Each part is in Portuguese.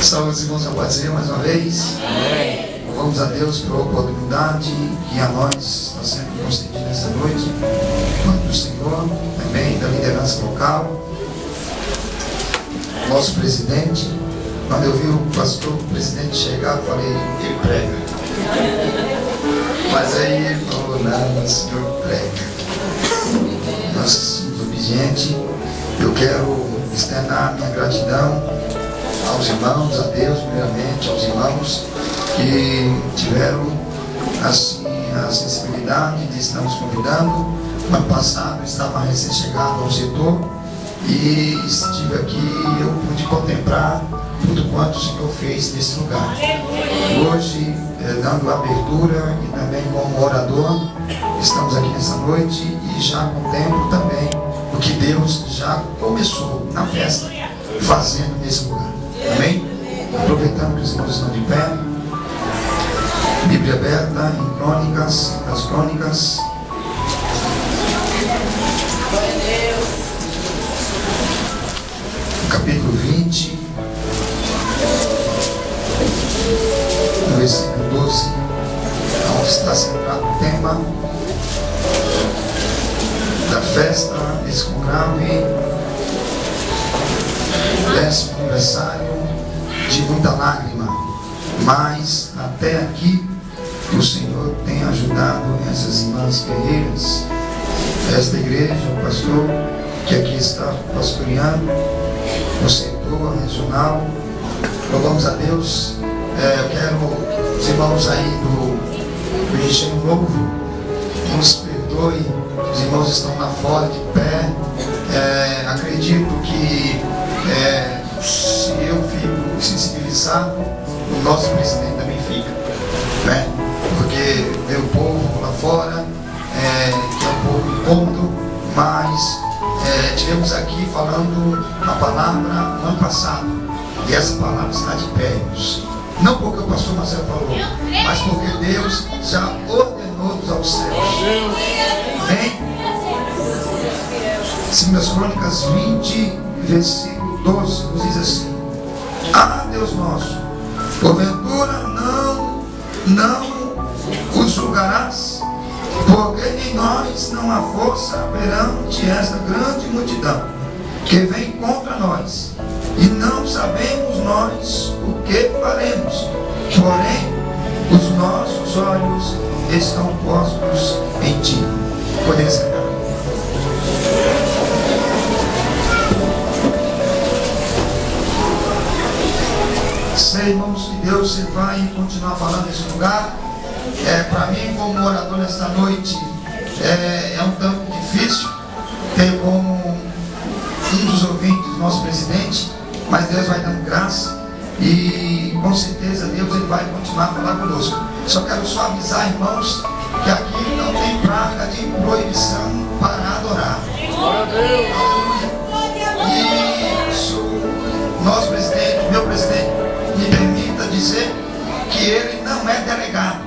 Salve os irmãos, eu posso dizer mais uma vez. Louvamos a Deus pela oportunidade que a nós está sendo concedida nessa noite, quanto do Senhor, também da liderança local, nosso presidente. Quando eu vi o pastor, o presidente chegar, eu falei, ele prega. Mas aí ele falou, não, o senhor prega. Nós somos obedientes. Eu quero externar minha gratidão aos irmãos, a Deus primeiramente, aos irmãos que tiveram assim a sensibilidade de estar nos convidando. No ano passado estava recém-chegado ao setor e estive aqui e eu pude contemplar tudo quanto o Senhor fez nesse lugar. Hoje, dando abertura e também como orador, estamos aqui nessa noite e já contemplo também o que Deus já começou na festa fazendo nesse lugar. Amém? Aproveitando que os irmãos estão de pé, Bíblia aberta em Crônicas, as Crônicas, capítulo 20, no versículo 12, onde está centrado o tema da festa desse conclave, 10º aniversário de muita lágrima, mas até aqui o Senhor tem ajudado essas irmãs guerreiras, esta igreja, o pastor que aqui está pastoreando, o setor regional. Louvamos a Deus. Eu quero os irmãos aí do Engenho Novo, nos perdoe, os irmãos estão lá fora de pé. Acredito que se eu fico sensibilizado, o nosso presidente também fica, né? Porque meu povo lá fora, que é um povo incômodo, mas tivemos aqui falando a palavra no ano passado, e essa palavra está de pé, não porque o pastor Marcelo falou, mas porque Deus já ordenou-nos aos céus. Amém? 2 Crônicas 20, versículo 12, nos diz assim: ah, Deus nosso, porventura não os julgarás, porque em nós não há força perante esta grande multidão que vem contra nós, e não sabemos nós o que faremos, porém os nossos olhos estão postos em ti. Poder sentar. Sei, irmãos, que Deus vai continuar falando nesse lugar. Para mim, como orador nesta noite, é um tanto difícil ter como um dos ouvintes nosso presidente, mas Deus vai dando graça e com certeza Deus ele vai continuar a falar conosco. Só quero só avisar, irmãos, que aqui não tem praga de proibição para adorar. E isso, nosso presidente, meu presidente, me permita dizer que ele não é delegado.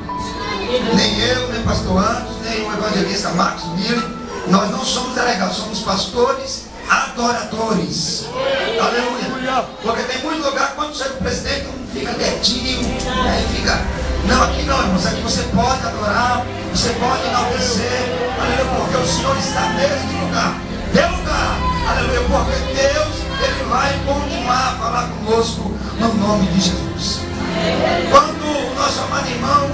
Nem eu, nem pastor Anjos, nem o evangelista Marcos Miller. Nós não somos delegados, somos pastores adoradores. Aleluia. Porque tem muito lugar, quando chega o presidente, não fica quietinho, aí fica. Não, aqui não, irmãos. Aqui você pode adorar, você pode enaltecer. Aleluia, porque o Senhor está neste lugar. Tem lugar. Aleluia, porque Deus, ele vai continuar a falar conosco no nome de Jesus. Quando o nosso amado irmão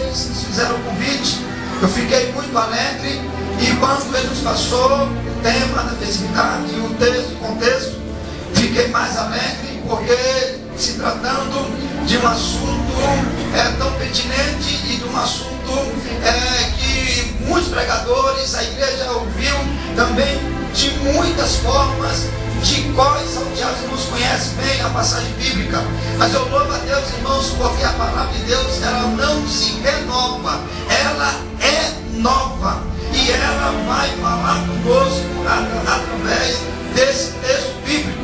nos fizeram o convite, eu fiquei muito alegre. E quando ele nos passou o tema da festividade, o texto, o contexto, fiquei mais alegre, porque se tratando de um assunto tão pertinente e de um assunto que muitos pregadores, a igreja ouviu também de muitas formas, de quais salteados irmãos conhecem bem a passagem bíblica. Mas eu louvo a Deus, irmãos, porque a palavra de Deus, ela não se renova, ela é nova. E ela vai falar conosco através desse texto bíblico.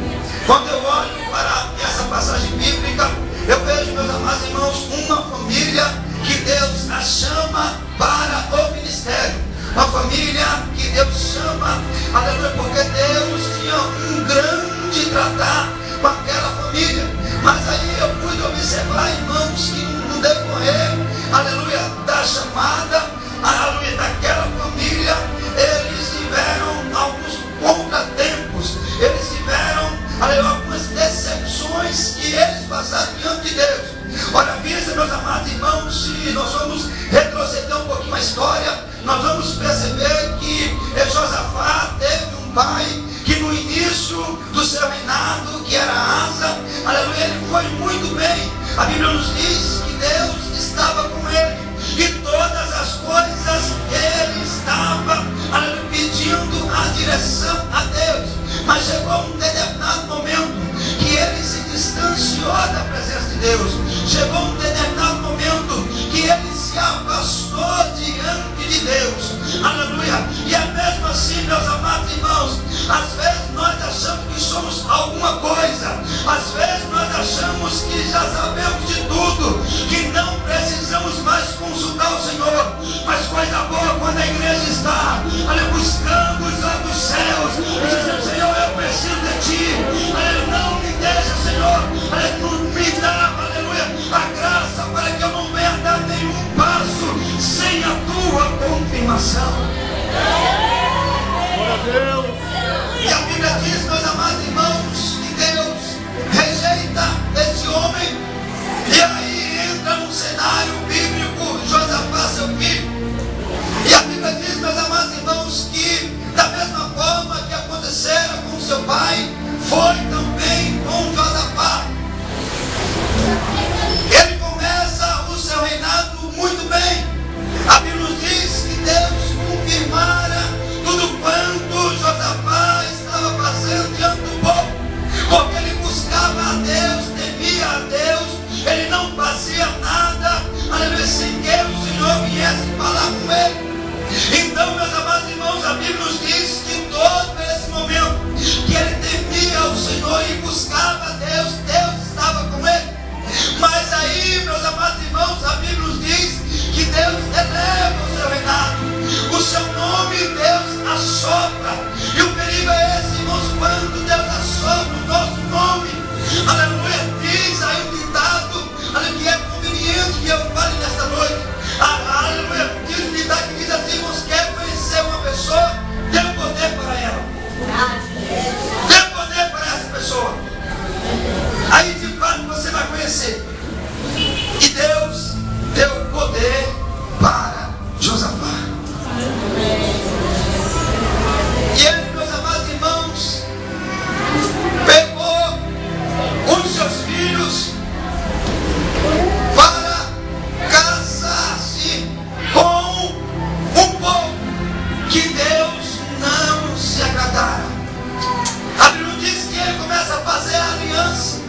Quando eu olho para essa passagem bíblica, eu vejo, meus amados irmãos, uma família que Deus a chama para o ministério. Uma família que Deus chama aleluia, porque Deus tinha um grande tratar com aquela família. Mas aí eu pude observar, irmãos, que no decorrer, aleluia, da chamada, aleluia, daquela família, eles tiveram alguns contratempos, eles tiveram, aleluia, algumas decepções que eles passaram diante de Deus. Olha, vista, meus amados irmãos, se nós vamos retroceder um pouquinho a história, nós vamos perceber que Josafá teve um pai que no início do seu reinado, que era Asa, aleluia, ele foi muito bem. A Bíblia nos diz que Deus estava com ele, e todas as coisas ele estava, aleluia, pedindo a direção a Deus. Mas chegou um determinado momento que ele se distanciou da presença de Deus. Chegou um determinado momento que ele se afastou diante de Deus. Aleluia. E é mesmo assim, meus amados irmãos, às vezes nós achamos que somos alguma coisa, às vezes nós achamos que já sabemos de tudo, que não precisamos mais consultar o Senhor. Mas coisa boa quando a igreja está, aleluia, buscando os olhos dos céus e dizendo: Senhor, eu preciso de Ti, aleluia, não me deixa, Senhor, aleluia, me dá, aleluia, a graça para que eu não venha dar nenhum passo sem a Tua confirmação. Glória a Deus. E a Bíblia diz, meus amados irmãos, que Deus rejeita esse homem, e aí entra no cenário bíblico Josafá, seu filho. E a Bíblia diz, meus amados irmãos, que da mesma forma que acontecera com seu pai, foi também com Josafá. Ele começa o seu reinado muito bem. A Bíblia nos diz que Deus confirmara tudo quanto Josafá estava fazendo diante do povo, porque ele buscava a Deus, temia a Deus, ele não fazia nada, aleluia, sem que o Senhor viesse falar com ele. Então, meus amados irmãos, a Bíblia nos diz que todo esse momento que ele temia o Senhor e buscava a Deus, Deus estava com ele. Mas aí, meus amados irmãos, a Bíblia nos diz que Deus eleva o seu reinado, o seu nome Deus assopra. E o perigo é esse, irmãos, quando Deus assopra o nosso nome, aleluia, diz aí o ditado, aleluia, que é conveniente que eu fale nesta noite. Aleluia, diz o ditado que diz assim: irmãos, quer conhecer uma pessoa, dê poder para ela, dê poder para essa pessoa. Aí de fato você vai conhecer que Deus deu poder para Josafá. E ele, meus amados irmãos, pegou um dos seus filhos para casar-se com um povo que Deus não se agradara. A Bíblia diz que ele começa a fazer aliança,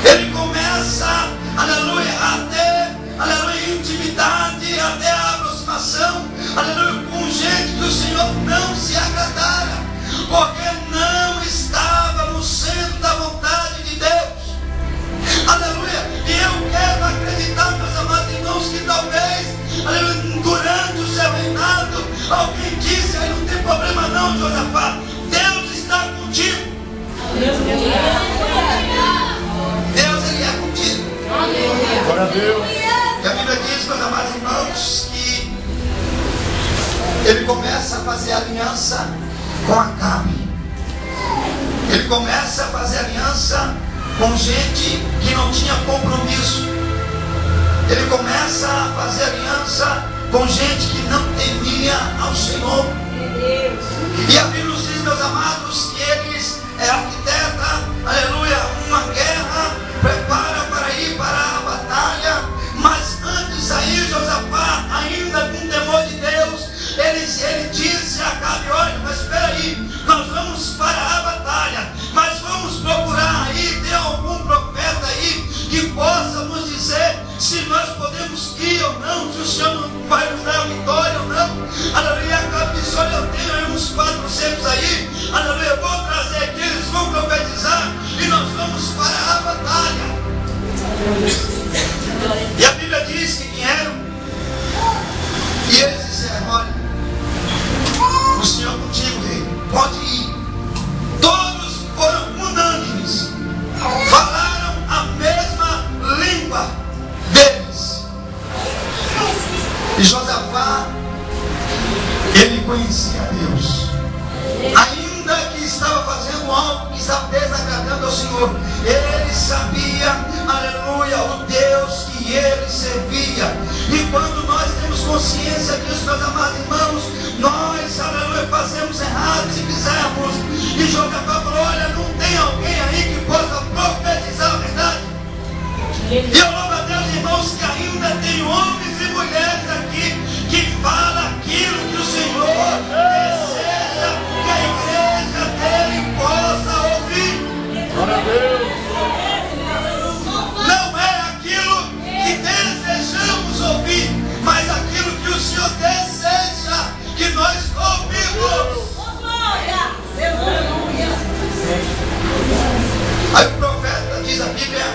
ele começa, aleluia, a ter, aleluia, intimidade, a ter a aproximação, aleluia, com gente que o Senhor não se agradara, porque não estava no centro da vontade de Deus. Aleluia. E eu quero acreditar, meus amados irmãos, que talvez, aleluia, durante o seu reinado, alguém disse: aí não tem problema não, Josafá, Deus está contigo. Deus, ele é contigo. Glória a Deus. E a Bíblia diz, meus amados irmãos, que ele começa a fazer aliança com Acabe. Ele começa a fazer aliança com gente que não tinha compromisso. Ele começa a fazer aliança com gente que não temia ao Senhor. E a Bíblia nos diz, meus amados, que eles arquiteta, aleluia, uma guerra, prepara para ir para a batalha. Mas antes aí, Josafá, ainda com temor de Deus, ele disse a Acabe: olha, mas espera aí, nós vamos para a batalha, mas vamos procurar aí, tem algum profeta aí que possa nos dizer se nós podemos ir ou não, se o Senhor vai nos dar a vitória ou não. Aleluia. Acabe disse: olha, eu tenho aí uns 400 aí, aleluia, eu vou trazer aqui, eles vão profetizar e nós vamos para a batalha. E a Bíblia diz que vieram e eles disseram: olha, o Senhor contigo, rei, pode E Josafá, ele conhecia Deus. Ainda que estava fazendo algo que estava desagradando ao Senhor, ele sabia, aleluia, o Deus que ele servia. E quando nós temos consciência disso, meus amados irmãos, nós, aleluia, fazemos errado se fizermos. E Josafá falou: olha, não tem alguém aí que possa profetizar a verdade. E eu louvo a Deus, irmãos, que ainda tem homens e mulheres aqui que falam aquilo que o Senhor deseja que a igreja dele possa ouvir. Glória a Deus. Não é aquilo que desejamos ouvir, mas aquilo que o Senhor deseja que nós ouvimos. Aí o profeta, diz a Bíblia,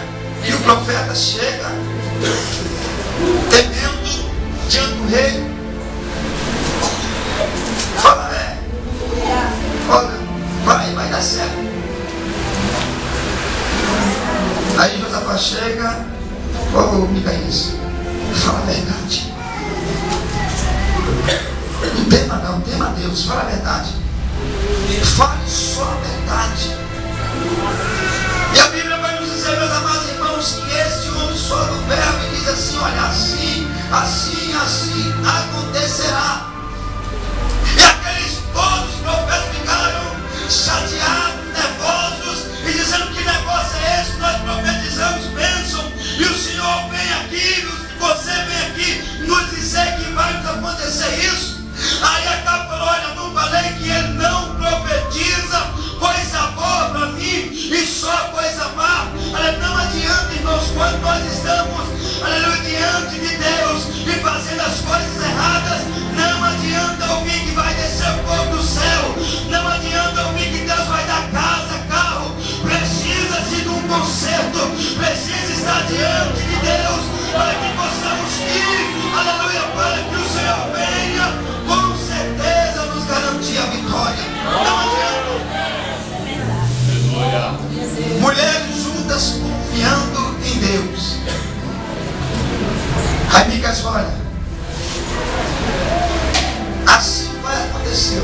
que o profeta chega temendo diante do rei. Fala: olha, vai dar certo. Aí Josafá chega: Micaías, fala a verdade. Não tema Deus, fala a verdade. Fale só a verdade. E a Bíblia vai nos dizer, meus amados irmãos, que esse homem sobe o verbo e diz assim: olha, assim acontecerá. E aqueles todos os profetas ficaram chateados, nervosos, e dizendo: que negócio é esse? Nós profetizamos bênção, e o Senhor vem aqui, você vem aqui nos dizer que vai nos acontecer isso. Aí Acabe falou: olha, não falei que ele não profetiza coisa boa para mim e só coisa má? Não adianta, irmãos, quando nós estamos, aleluia, diante de Deus e fazendo as coisas erradas, não adianta ouvir que vai descer fogo do céu, não adianta ouvir que Deus vai dar casa, carro. Precisa-se de um conserto, precisa estar diante de Deus para que possamos ir, aleluia, para que o Senhor venha com certeza nos garantir a vitória. Não adianta. Mulheres juntas confiando em Deus. Aí Micaías fala: olha, assim vai acontecer.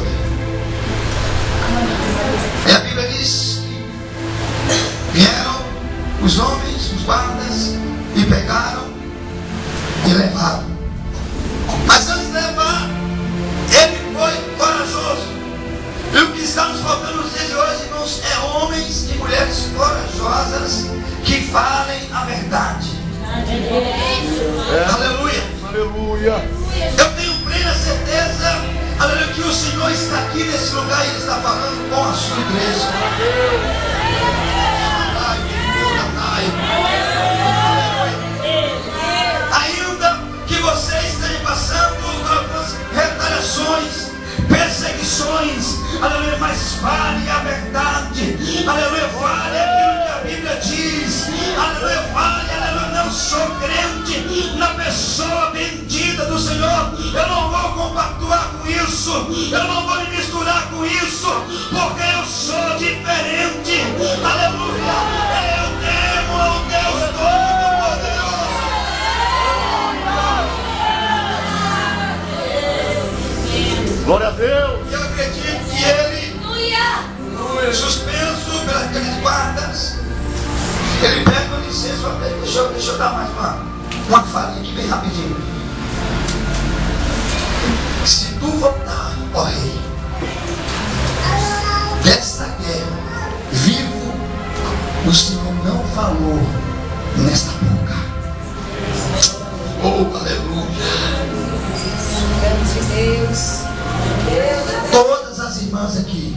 E a Bíblia diz que vieram os homens, os guardas, e pegaram e levaram. Mas antes de levar, ele foi corajoso. E o que está nos faltando nos dias de hoje, irmãos, é homens e mulheres corajosas que falem a verdade. Aleluia. Aleluia. Eu tenho plena certeza, aleluia, que o Senhor está aqui nesse lugar e Ele está falando com a sua igreja. Ainda que você esteja passando por algumas retaliações, perseguições, aleluia, mas fale a verdade, aleluia, fale aquilo que a Bíblia diz, aleluia, fale, aleluia, não sou crente na pessoa bendita do Senhor, eu não vou compactuar com isso, eu não vou me misturar com isso, porque eu sou diferente, aleluia, eu temo ao Deus Todo-Poderoso. Glória a Deus. Eu acredito que ele, suspenso pelas aqueles guardas, ele pede uma licença: deixa eu dar mais uma falinha aqui bem rapidinho. Se tu voltar, ó rei, desta guerra, vivo, o Senhor não falou nesta boca. Oh, aleluia. Deus. Todas as irmãs aqui,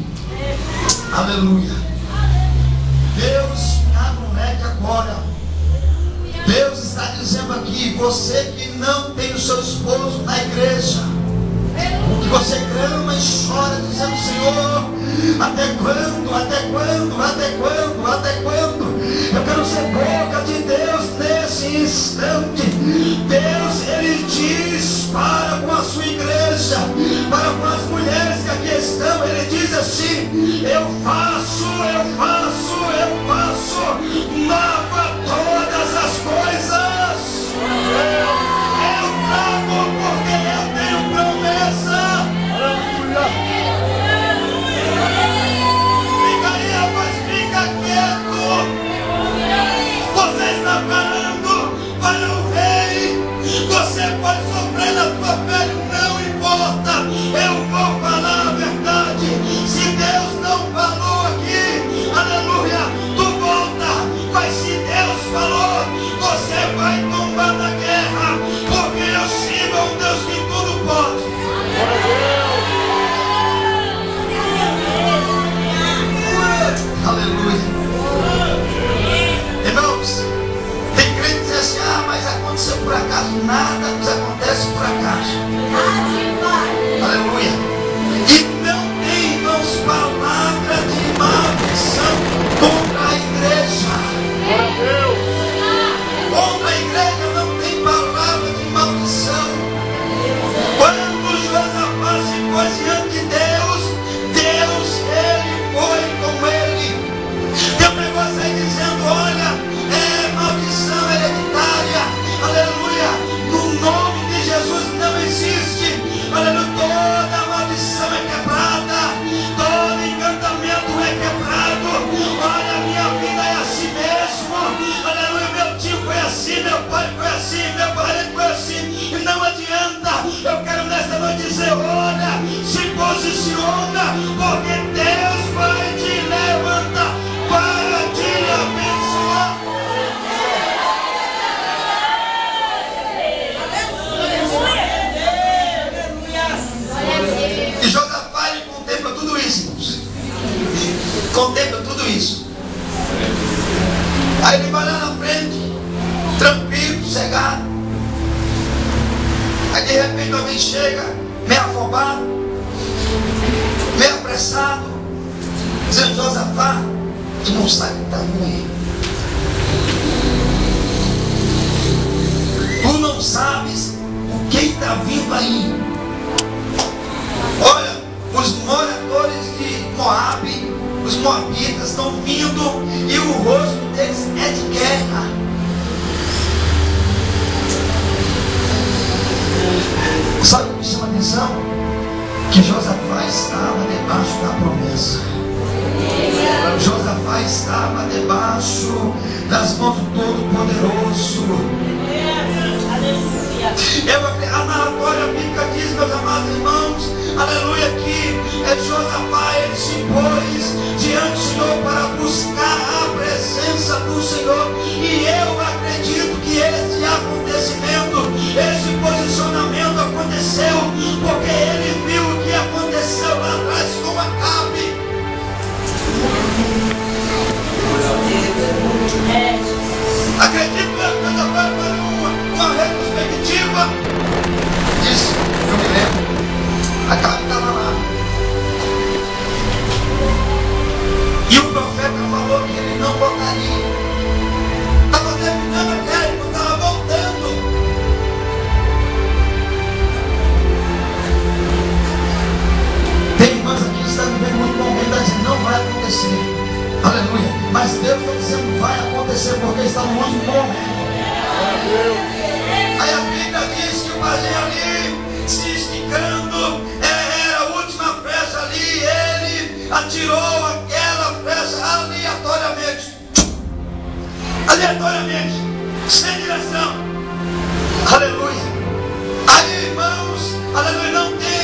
aleluia. Deus abre um leque agora. Deus está dizendo aqui: você que não tem o seu esposo na igreja, que você clama e chora dizendo: Senhor, até quando, até quando, até quando, até quando? Eu quero ser boca de Deus nesse instante. Deus, Ele diz para com a sua igreja, para com as mulheres que aqui estão, Ele diz assim: eu faço nova todas as coisas. Eu trago porque de repente alguém chega, meio afobado, meio apressado, dizendo: Josafá, tu não sabe o que está vindo aí. Tu não sabes o que está vindo aí. Olha, os moradores de Moabe, os moabitas estão vindo e o rosto deles é de guerra. Sabe o que me chama a atenção? Que Josafá estava debaixo da promessa. Josafá estava debaixo das mãos do Todo-Poderoso. A narratória bíblica diz, meus amados irmãos, aleluia, que Josafá, ele se pôs diante do Senhor para buscar a presença do Senhor. E eu acredito que esse acontecimento, esse posicionamento aconteceu porque ele viu o que aconteceu lá atrás com Acabe. Acredito que Josafá faz uma retrospectiva. Disse: eu me lembro, Acabe estava lá. E o profeta falou que ele não voltaria. Estava terminando a guerra, ele estava voltando. Tem irmãs aqui que estão vivendo muito momento, está dizendo: não vai acontecer. Aleluia. Mas Deus está dizendo: vai acontecer, porque está no último momento. Aí a Bíblia diz que o pajé ali, se esticando, era a última flecha ali, ele atirou aquela flecha aleatoriamente, sem direção. Aleluia. Aí, irmãos, aleluia,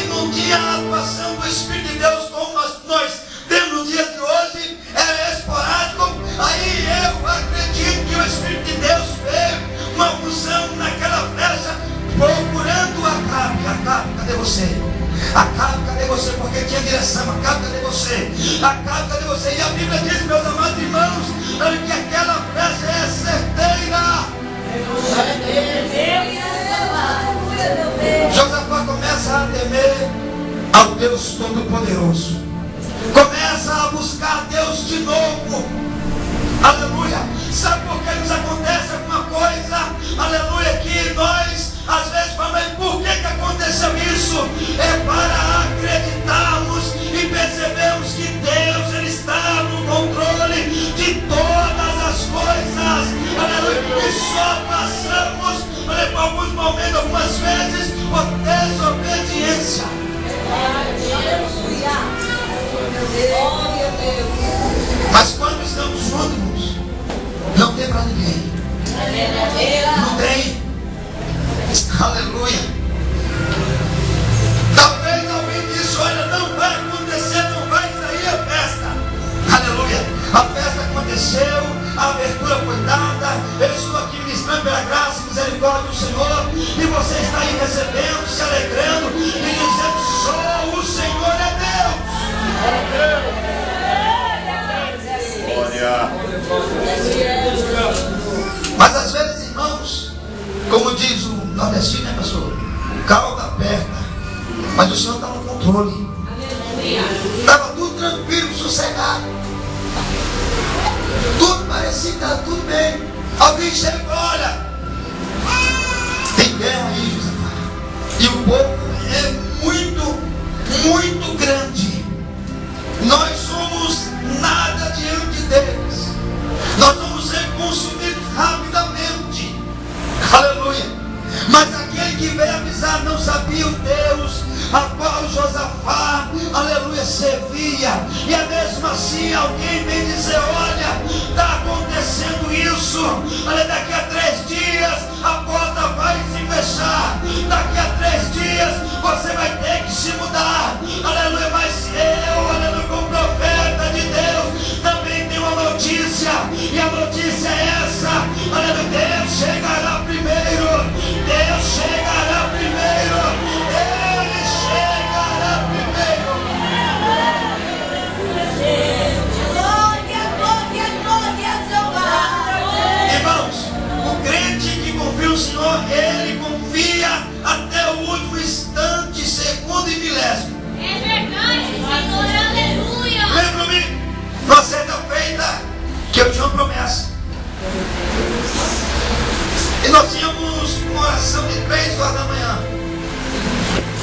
não tinha a atuação do Espírito de Deus como nós temos no dia de hoje, era esporádico. Aí eu acredito que o Espírito de Deus veio uma função naquela flecha, procurando Acabe. Acabe, cadê você? Acabe, cadê você? Porque tinha direção. Acabe, cadê você? Acabe, cadê você? E a Bíblia diz, meus amados irmãos, que aquela flecha é certeira. Josafá começa a temer ao Deus Todo-Poderoso, começa a buscar Deus de novo. Aleluia. Sabe por que nos acontece alguma coisa? Aleluia, que nós às vezes falamos: por que aconteceu isso? É para acreditarmos e percebermos que Deus, ele está no controle de todas as coisas. Aleluia. E só passamos por alguns momentos, algumas vezes, por desobediência. Mas quando estamos juntos, não tem para ninguém. Não tem. Aleluia. Talvez alguém disse: olha, não vai acontecer, não vai sair a festa. Aleluia. A festa aconteceu, a abertura foi dada. Eu estou aqui ministrando pela graça e misericórdia do Senhor, e você está aí recebendo, se alegrando e dizendo: só o Senhor é Deus. Mas às vezes, irmãos, como diz o nordestino, né, pastor? O caldo aperta, mas o Senhor está no controle. Estava tudo tranquilo, sossegado, tudo parecia que estava tudo bem. Alguém chegou: olha, tem guerra aí, Josafá, e o povo é muito grande. Nós somos nada diante deles. Nós vamos ser consumidos rapidamente. Aleluia. Mas aquele que veio avisar não sabia o Deus a qual Josafá, aleluia, servia. E é mesmo assim alguém vem dizer: olha, está acontecendo isso. Olha, daqui a 3 dias a porta vai se fechar. Daqui a 3 dias você vai ter que se mudar. Aleluia. Mas eu, aleluia, como profeta de Deus, também tenho uma notícia. E a notícia é essa: aleluia, Deus chegará primeiro. Deus chegará primeiro. Ele chegará primeiro. Irmãos, o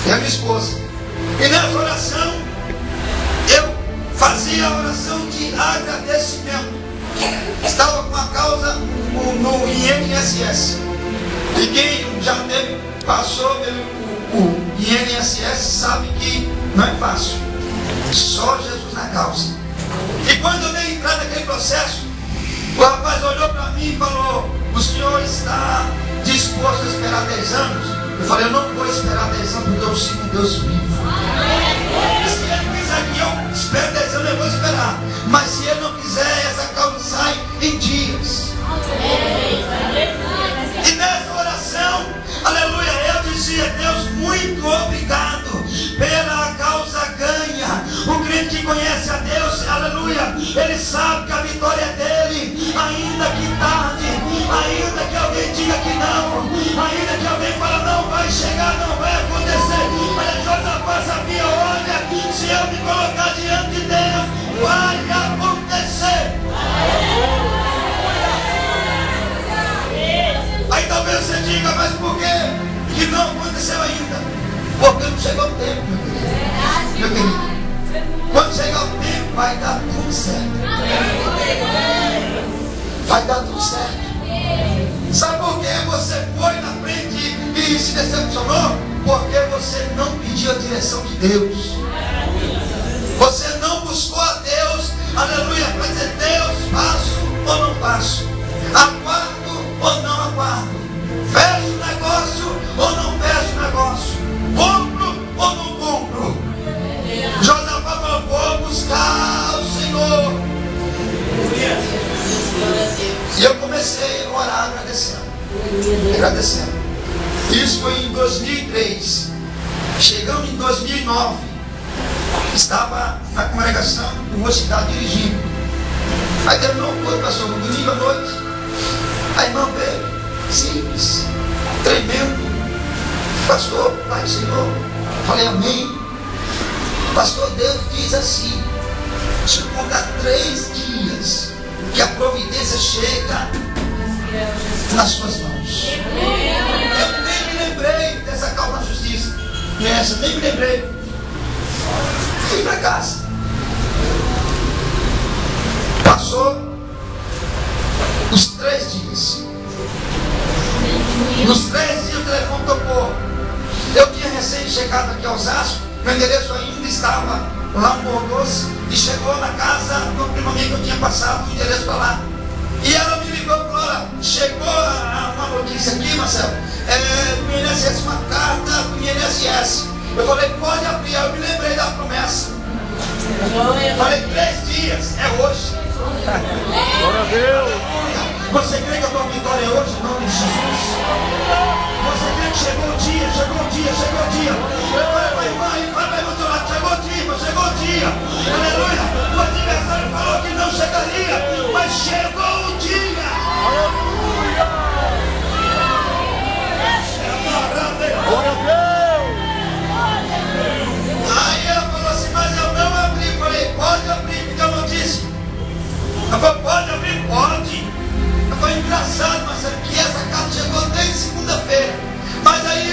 e a minha esposa. E nessa oração, eu fazia a oração de agradecimento. Estava com a causa no INSS. E quem já passou pelo INSS sabe que não é fácil. Só Jesus na causa. E quando eu dei entrada naquele processo, o rapaz olhou para mim e falou: o senhor está disposto a esperar 10 anos? Eu falei: eu não vou esperar 10 anos porque eu sigo Deus vivo. Se ele quiser que eu espere 10 anos, eu vou esperar. Mas se ele não quiser, essa causa sai em dias. E nessa oração, aleluia, eu dizia: Deus, muito obrigado pela causa ganha. O crente que conhece a Deus, aleluia, ele sabe que a vitória é dele, ainda que tarde, ainda que alguém diga que não, ainda que alguém fala não vai chegar, não vai acontecer. Olha, Josafá sabia: olha, se eu me colocar diante de Deus, vai acontecer. Aí talvez você diga: mas por que não aconteceu ainda? Porque não chegou o tempo, meu querido. Quando chegar o tempo, vai dar tudo certo. Vai dar tudo certo. Sabe por que você foi na frente e se decepcionou? Porque você não pediu a direção de Deus. Você não buscou a Deus, aleluia, para dizer: Deus, faço ou não faço? Aguardo ou não aguardo? Fecho o negócio ou não fecho o negócio? Compro ou não compro? Josafá falou: vou buscar o Senhor. E eu comecei a orar agradecendo. Isso foi em 2003. Chegando em 2009, estava na congregação, numa cidade dirigindo. Aí terminou o culto, passou no domingo à noite. A irmã veio, simples, tremendo: pastor, Pai do Senhor. Falei: amém. Pastor, Deus diz assim: se contar 3 dias, que a providência chega nas suas mãos. Eu nem me lembrei dessa causa da justiça. Nessa, nem me lembrei. Fui para casa. Passou os 3 dias. Nos 3 dias o telefone tocou. Eu tinha recém chegado aqui ao Osasco. Meu endereço ainda estava lá no Morro Doce. E chegou na casa do primo minha que eu tinha passado o endereço para lá. E ela me ligou e falou: olha, chegou uma notícia aqui, Marcelo, do INSS, uma carta do INSS. Eu falei: pode abrir. Eu me lembrei da promessa. Falei: 3 dias, é hoje. Glória a Deus. Você crê que a tua vitória é hoje, em nome de Jesus? Você crê que chegou o dia? Eu falei para a irmã, e falei para o outro lado: chegou o dia. Aleluia. O adversário falou que não chegaria, mas chegou o dia. Aleluia. Glória a Deus. Aí ela falou assim: mas eu não abri. Eu falei: pode abrir, me deu notícia. Ela falou: pode abrir? Pode. Foi engraçado, Marcelo, que essa carta chegou desde segunda-feira. Mas aí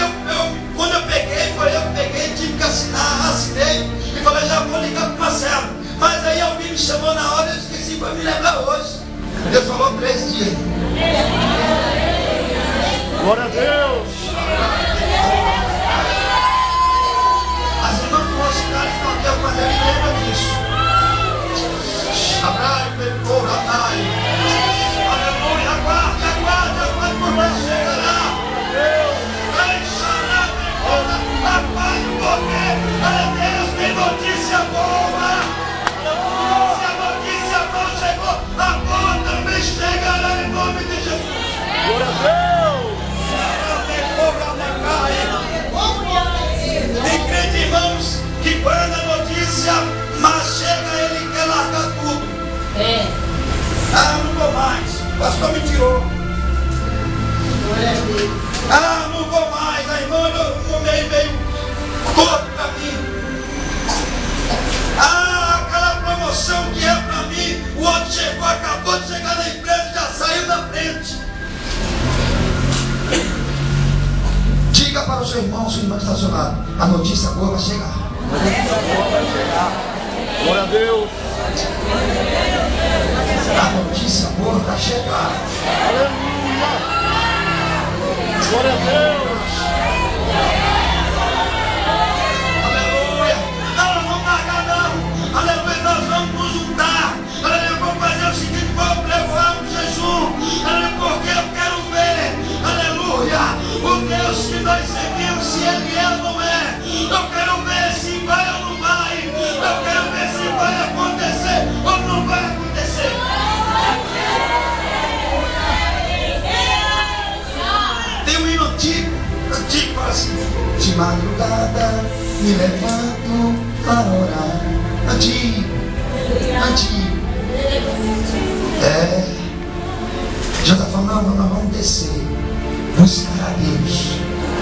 quando eu peguei, tive que assinar, assinei e falei: já vou ligar para o Marcelo. Mas aí alguém me chamou na hora, eu esqueci para me lembrar hoje. Deus falou 3 dias. Glória a Deus. As irmãs do hospital estão aqui, mas ele lembra disso. Abraão, pecou, aleluia, aguarde, por mais chegará. Vai chorar, rapaz, porque Deus tem notícia boa. Se a notícia boa chegou, a boa também chegará em nome de Jesus. Glória a Deus. lado, a notícia boa vai chegar. Glória a Deus. A notícia boa vai chegar. Aleluia. Glória a Deus. Aleluia. Não, não vamos largar não. Aleluia, nós vamos nos juntar. Aleluia, vamos fazer o seguinte, vamos levar um jejum. Aleluia, porque eu quero ver. Aleluia, o Deus que nós seguimos, se Ele é ou não é. Eu quero ver se vai ou não vai. Eu quero ver se vai acontecer ou não vai acontecer. Tem um hino antigo fala assim: de madrugada me levanto para orar. Antigo. Jesus está falando, não, nós vamos descer, buscar a Deus.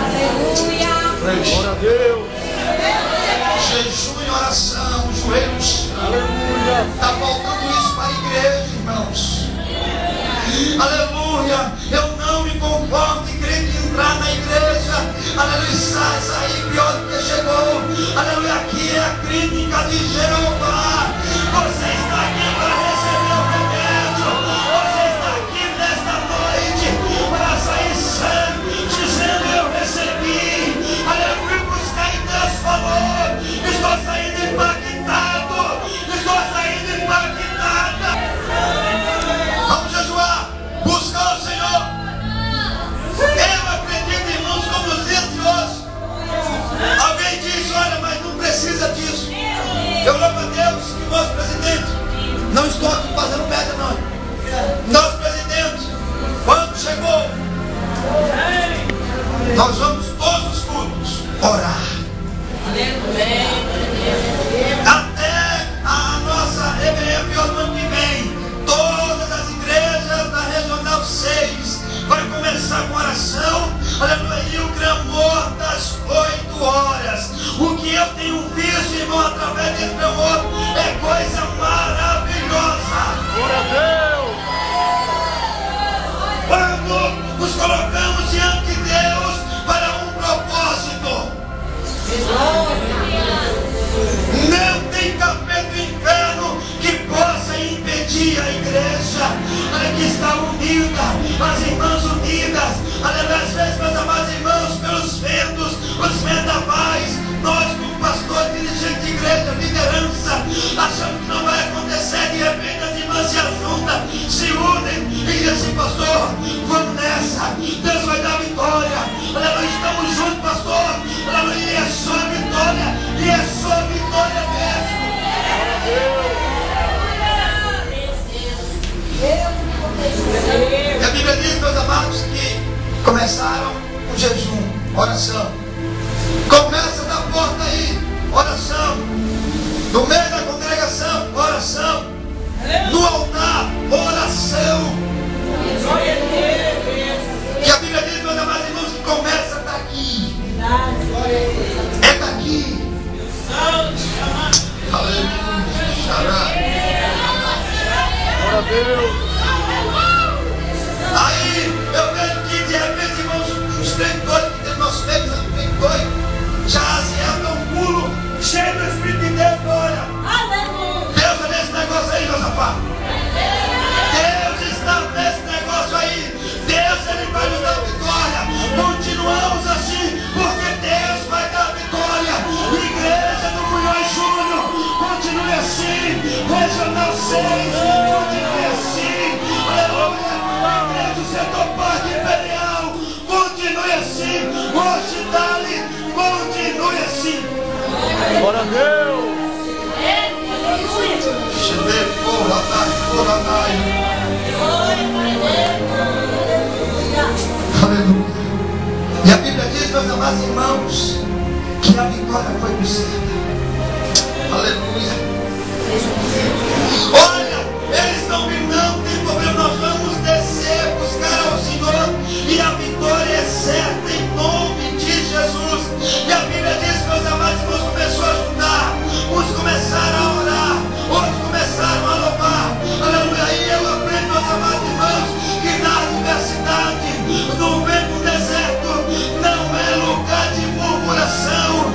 Aleluia. Glória a Deus. Jejum e oração, joelho no chão. Aleluia. Está faltando isso para a igreja, irmãos. Aleluia. Eu não me conformo em crer que entrar na igreja, aleluia, sair pior do que chegou. Aleluia, aqui é a clínica de Jeová. Você está aqui para receber o remédio. Você está aqui nesta noite para sair sã, dizendo: eu recebi. Aleluia, buscar em Deus falou. Estou saindo impactado. Vamos jejuar, buscar o Senhor. Eu acredito, irmãos, como nos dias de hoje. Alguém diz: olha, mas não precisa disso. Eu louvo a Deus que o nosso presidente, não estou aqui fazendo média não, nosso presidente, quando chegou, nós vamos todos os cultos orar. Até a nossa EBF do ano que vem, todas as igrejas da Regional 6 vai começar com oração, aleluia, e o clamor das 8 horas. O que eu tenho visto, irmão, através desse clamor, é coisa maravilhosa. Glória a Deus. Quando nos colocamos diante de Deus para um propósito, não tem capeta do inferno que possa impedir a igreja que está unida, as irmãs unidas. Aleluia, às vezes, meus amados irmãos, pelos ventos, os vendavais, nós como pastores, dirigentes de igreja, liderança, achamos que não vai acontecer. De repente as irmãs se ajuntam, se unem e dizem assim: pastor, vamos nessa, Deus vai dar vitória. Aleluia, estamos juntos, pastor. Aleluia, e é só vitória, e é só vitória mesmo. E a Bíblia diz, meus amados, que começaram o jejum, oração. Começa da porta aí, oração. No meio da congregação, oração. No altar, oração. E a Bíblia diz, meus amados irmãos, que começa daqui. É daqui. Aleluia. Glória a Deus. Aí eu vejo que de repente, irmãos, os traidores que tem no nosso meio, os traidores, já acertam um pulo, cheio do Espírito de Deus, olha. Deus é nesse negócio aí, Josafá. Deus está nesse negócio aí. Deus, Ele vai nos dar vitória. Continuamos assim, porque Deus vai dar vitória. Igreja do Munhoz Júnior, continue assim. Regional 6, continue assim. Aleluia. Igreja do Setor Parque Imperial, continue assim. Hoje dali, continue assim. Glória a Deus. Aleluia. E a Bíblia diz, meus amados irmãos, que a vitória foi buscada. Aleluia. Olha, eles estão vindo, não tem problema, nós vamos descer, buscar ao Senhor, e a vitória é certa em nome de Jesus. E a Bíblia diz, meus amados irmãos, começou a ajudar, uns começaram a orar, outros começaram a louvar. Aleluia. E eu aprendo, meus amados irmãos, que na adversidade, no meio do deserto, não é lugar de murmuração,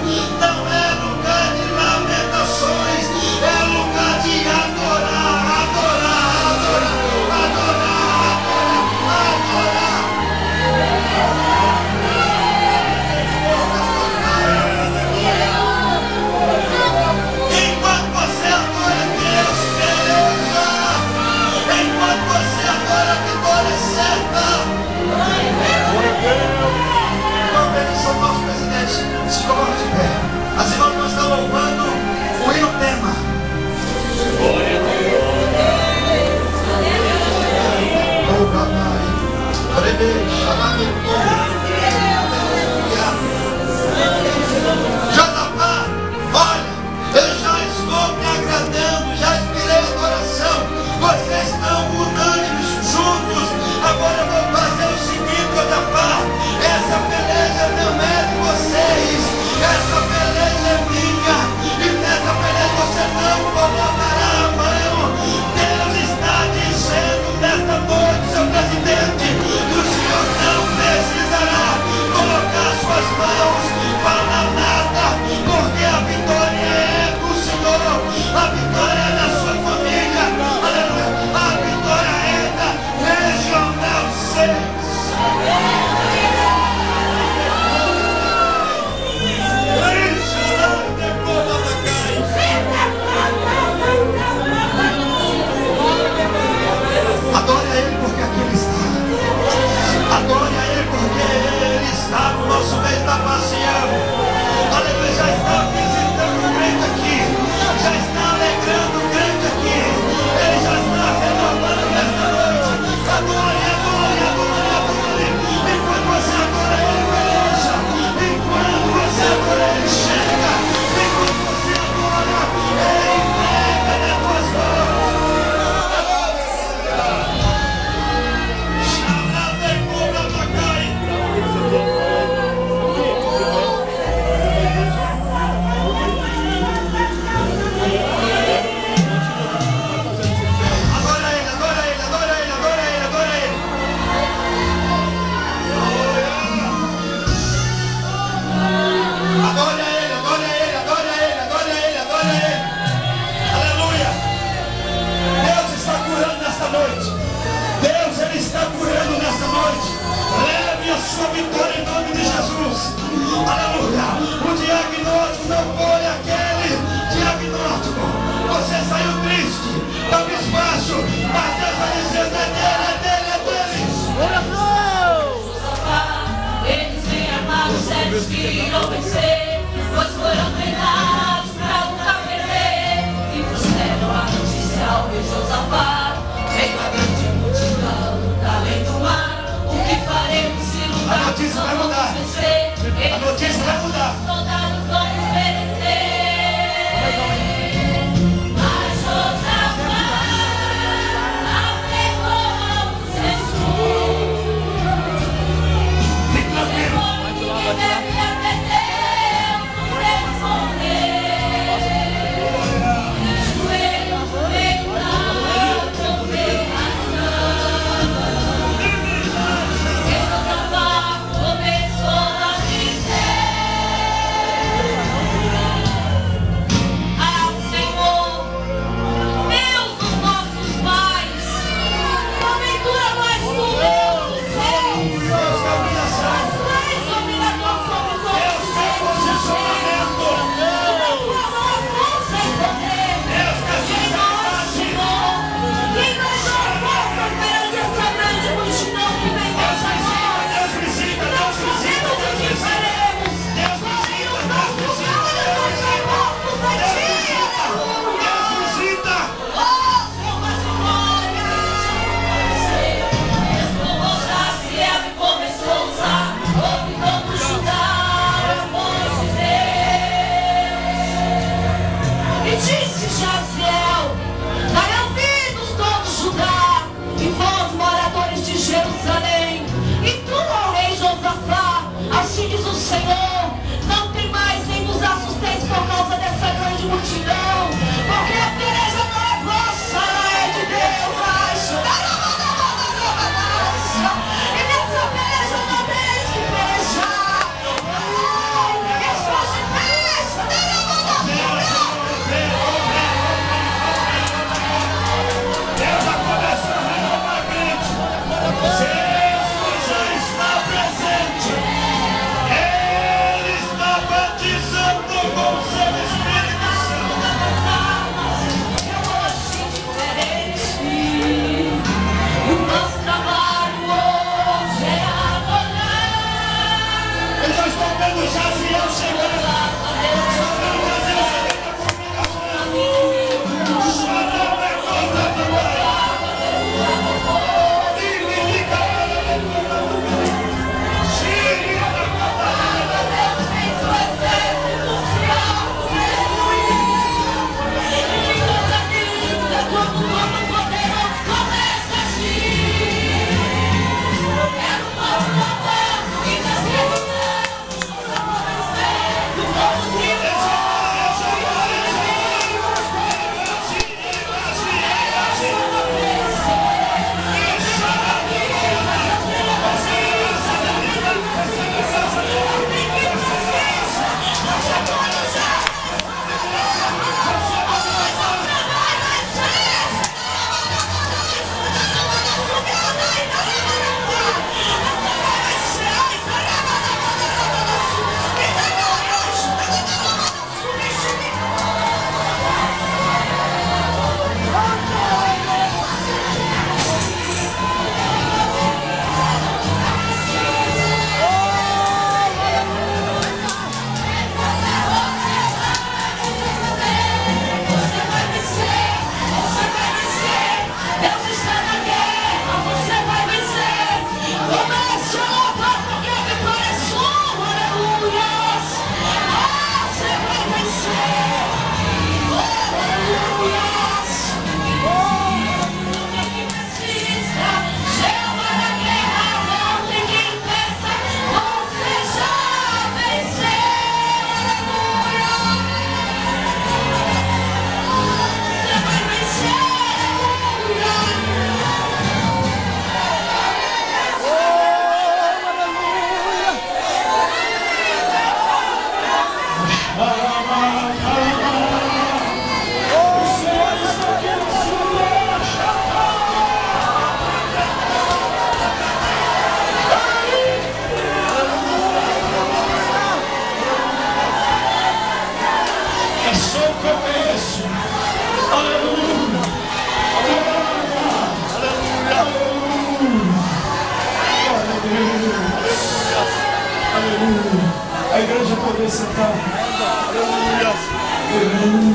Aleluia. O diagnóstico não foi aquele diagnóstico. Você saiu triste, abisbaixo, mas Deus vai dizendo: é dele, é dele, é dele. Glória a Deus! Eles vêm armados, certos que irão vencer, pois foram treinados pra nunca perder. E trouxeram a notícia ao rei Josafá: veio a grande multidão, da além do mar. O que faremos se lutar? A notícia vai mudar. A notícia vai mudar. Soldados vamos perecer. sentar. Aleluia.